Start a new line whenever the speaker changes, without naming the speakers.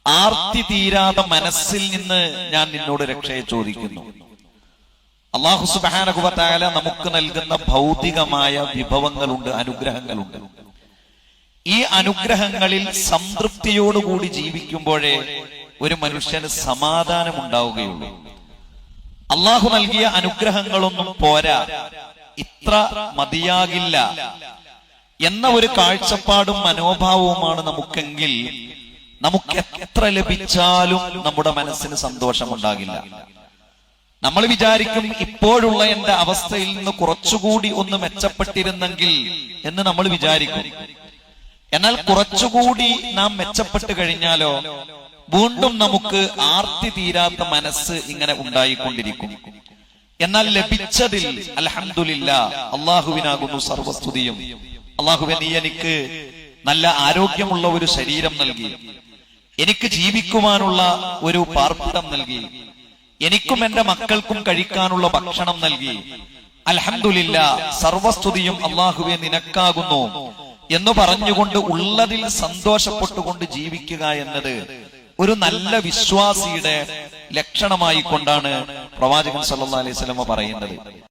ആർത്തി തീരാത്ത മനസ്സിൽ നിന്ന് ഞാൻ നിന്നോട് രക്ഷയെ ചോദിക്കുന്നു. അല്ലാഹു സുബ്ഹാനഹു വ തആല നമുക്ക് നൽകുന്ന ഭൗതികമായ വിഭവങ്ങളുണ്ട്, അനുഗ്രഹങ്ങളുണ്ട്. ഈ അനുഗ്രഹങ്ങളിൽ സംതൃപ്തിയോടുകൂടി ജീവിക്കുമ്പോഴേ ഒരു മനുഷ്യന് സമാധാനം ഉണ്ടാവുകയുള്ളൂ. അള്ളാഹു നൽകിയ അനുഗ്രഹങ്ങളൊന്നും പോരാ, ഇത്ര മതിയാകില്ല എന്ന ഒരു കാഴ്ചപ്പാടും മനോഭാവവുമാണ് നമുക്കെങ്കിൽ നമുക്ക് എത്ര ലഭിച്ചാലും നമ്മുടെ മനസ്സിന് സന്തോഷമുണ്ടാകില്ല. നമ്മൾ വിചാരിക്കും ഇപ്പോഴുള്ള എന്റെ അവസ്ഥയിൽ നിന്ന് കുറച്ചുകൂടി ഒന്ന് മെച്ചപ്പെട്ടിരുന്നെങ്കിൽ എന്ന് നമ്മൾ വിചാരിക്കും. എന്നാൽ കുറച്ചുകൂടി നാം മെച്ചപ്പെട്ട് കഴിഞ്ഞാലോ വീണ്ടും നമുക്ക് ആർത്തി തീരാത്ത മനസ്സ് ഇങ്ങനെ ഉണ്ടായിക്കൊണ്ടിരിക്കും. എന്നാൽ ലഭിച്ചതിൽ അൽഹംദുലില്ലാഹ്, അള്ളാഹുവിനാകുന്നു സർവസ്തുതിയും. അള്ളാഹുവേ, നീ എനിക്ക് നല്ല ആരോഗ്യമുള്ള ഒരു ശരീരം നൽകി, എനിക്ക് ജീവിക്കുവാനുള്ള ഒരു പാർപ്പിടം നൽകി, എനിക്കും എന്റെ മക്കൾക്കും കഴിക്കാനുള്ള ഭക്ഷണം നൽകി. അൽഹംദുലില്ലാഹ്, സർവസ്തുതിയും അള്ളാഹുവേ നിനക്കാകുന്നു എന്ന് പറഞ്ഞുകൊണ്ട് ഉള്ളതിൽ സന്തോഷപ്പെട്ടുകൊണ്ട് ജീവിക്കുക എന്നത് ഒരു നല്ല വിശ്വാസിയുടെ ലക്ഷണമായി കൊണ്ടാണ് പ്രവാചകൻ സല്ലല്ലാഹു അലൈഹി വസല്ലം പറയുന്നത്.